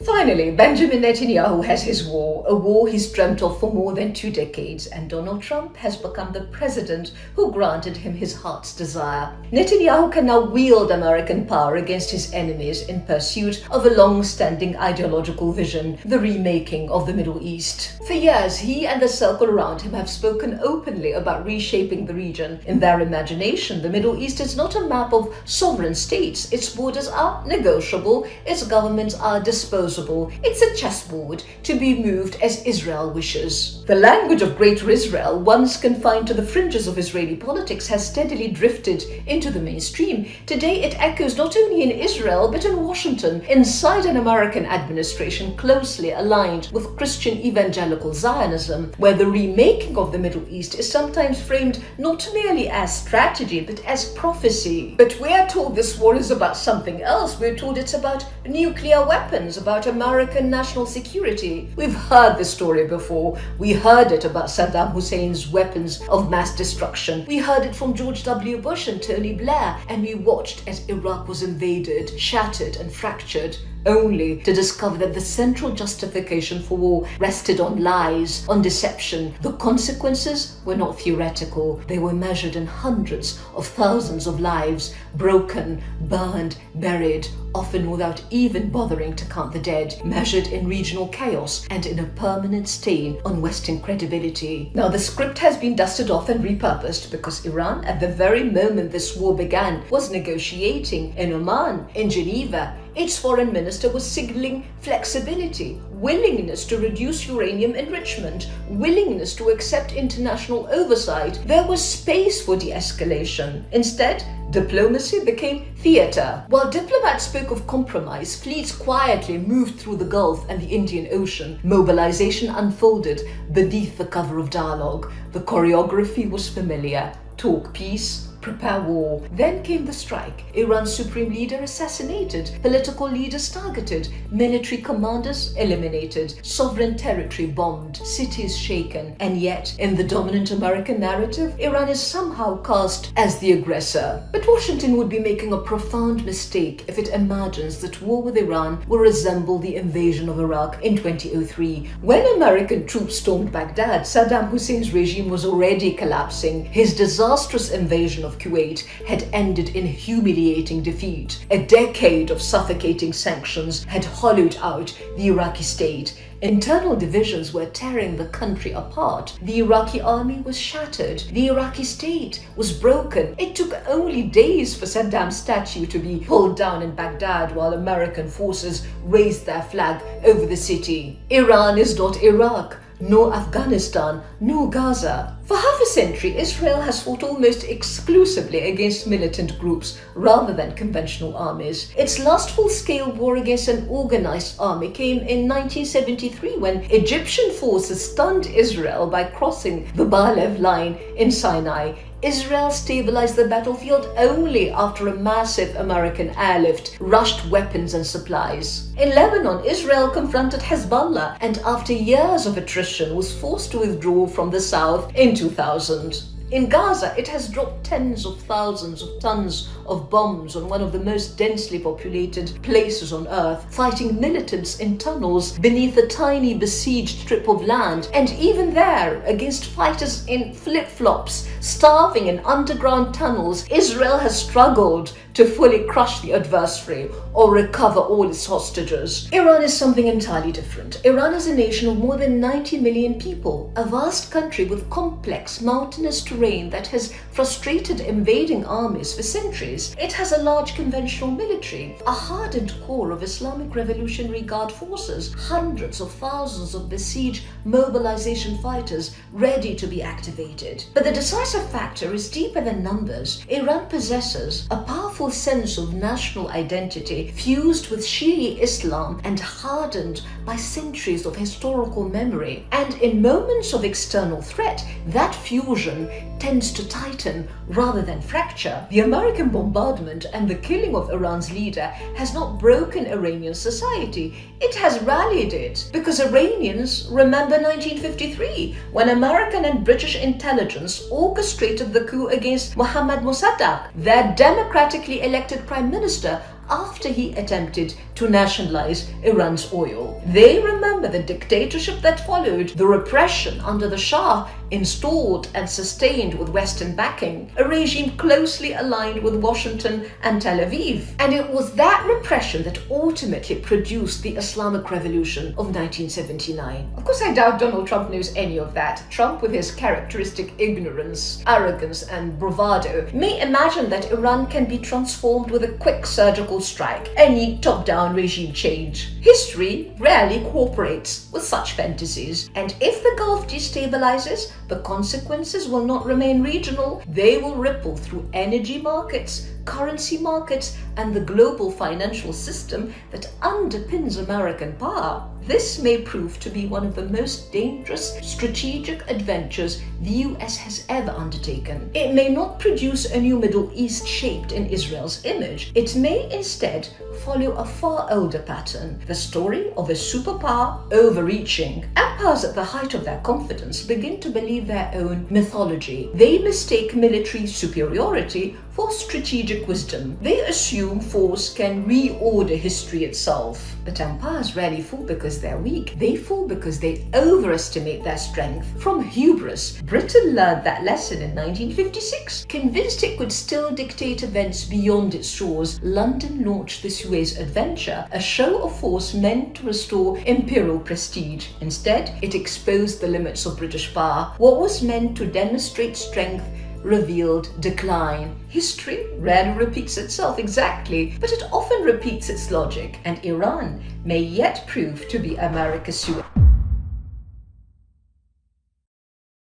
Finally, Benjamin Netanyahu has his war, a war he's dreamt of for more than 2 decades, and Donald Trump has become the president who granted him his heart's desire. Netanyahu can now wield American power against his enemies in pursuit of a long-standing ideological vision, the remaking of the Middle East. For years, he and the circle around him have spoken openly about reshaping the region. In their imagination, the Middle East is not a map of sovereign states. Its borders are negotiable, its governments are disposable. It's a chessboard to be moved as Israel wishes. The language of Greater Israel, once confined to the fringes of Israeli politics, has steadily drifted into the mainstream. Today it echoes not only in Israel but in Washington, inside an American administration closely aligned with Christian evangelical Zionism, where the remaking of the Middle East is sometimes framed not merely as strategy but as prophecy. But we are told this war is about something else. We're told it's about nuclear weapons, about American national security. We've heard this story before. We heard it about Saddam Hussein's weapons of mass destruction. We heard it from George W. Bush and Tony Blair, and we watched as Iraq was invaded, shattered and fractured, only to discover that the central justification for war rested on lies, on deception. The consequences were not theoretical. They were measured in hundreds of thousands of lives, broken, burned, buried, often without even bothering to count the dead, measured in regional chaos and in a permanent stain on Western credibility. Now the script has been dusted off and repurposed because Iran, at the very moment this war began, was negotiating in Oman, in Geneva. Its foreign minister was signaling flexibility, willingness to reduce uranium enrichment, willingness to accept international oversight. There was space for de-escalation. Instead, diplomacy became theater. While diplomats spoke of compromise, fleets quietly moved through the Gulf and the Indian Ocean. Mobilization unfolded beneath the cover of dialogue. The choreography was familiar. Talk peace, prepare war. Then came the strike. Iran's supreme leader assassinated, political leaders targeted, military commanders eliminated, sovereign territory bombed, cities shaken. And yet, in the dominant American narrative, Iran is somehow cast as the aggressor. But Washington would be making a profound mistake if it imagines that war with Iran will resemble the invasion of Iraq in 2003. When American troops stormed Baghdad, Saddam Hussein's regime was already collapsing. His disastrous invasion of Kuwait had ended in humiliating defeat. A decade of suffocating sanctions had hollowed out the Iraqi state. Internal divisions were tearing the country apart. The Iraqi army was shattered. The Iraqi state was broken. It took only days for Saddam's statue to be pulled down in Baghdad while American forces raised their flag over the city. Iran is not Iraq, nor Afghanistan, nor Gaza. For half a century, Israel has fought almost exclusively against militant groups rather than conventional armies. Its last full-scale war against an organized army came in 1973 when Egyptian forces stunned Israel by crossing the Bar-Lev line in Sinai. Israel stabilized the battlefield only after a massive American airlift rushed weapons and supplies. In Lebanon, Israel confronted Hezbollah and after years of attrition was forced to withdraw from the south in 2000. In Gaza, it has dropped tens of thousands of tons of bombs on one of the most densely populated places on earth, fighting militants in tunnels beneath a tiny besieged strip of land, and even there, against fighters in flip-flops, starving in underground tunnels, Israel has struggled to fully crush the adversary or recover all its hostages. Iran is something entirely different. Iran is a nation of more than 90 million people, a vast country with complex mountainous terrain that has frustrated invading armies for centuries. It has a large conventional military, a hardened core of Islamic Revolutionary Guard forces, hundreds of thousands of besieged mobilization fighters ready to be activated. But the decisive factor is deeper than numbers. Iran possesses a powerful sense of national identity fused with Shia Islam and hardened by centuries of historical memory. And in moments of external threat, that fusion tends to tighten rather than fracture. The American bombardment and the killing of Iran's leader has not broken Iranian society. It has rallied it because Iranians remember 1953 when American and British intelligence orchestrated the coup against Mohammad Mossadegh, their democratically elected prime minister, after he attempted to nationalize Iran's oil. They remember the dictatorship that followed, the repression under the Shah, installed and sustained with Western backing, a regime closely aligned with Washington and Tel Aviv. And it was that repression that ultimately produced the Islamic Revolution of 1979. Of course, I doubt Donald Trump knows any of that. Trump, with his characteristic ignorance, arrogance, and bravado, may imagine that Iran can be transformed with a quick surgical strike, any top-down regime change. History rarely cooperates with such fantasies, and if the Gulf destabilizes, the consequences will not remain regional. They will ripple through energy markets, currency markets, and the global financial system that underpins American power. This may prove to be one of the most dangerous strategic adventures the US has ever undertaken. It may not produce a new Middle East shaped in Israel's image. It may instead follow a far older pattern, the story of a superpower overreaching. Empires at the height of their confidence begin to believe their own mythology. They mistake military superiority for strategic wisdom. They assume force can reorder history itself. But empires rarely fall because they're weak. They fall because they overestimate their strength. From hubris, Britain learned that lesson in 1956. Convinced it could still dictate events beyond its shores, London launched the Suez Adventure, a show of force meant to restore imperial prestige. Instead, it exposed the limits of British power. What was meant to demonstrate strength revealed decline. History rarely repeats itself exactly, but it often repeats its logic, and Iran may yet prove to be America's Suez.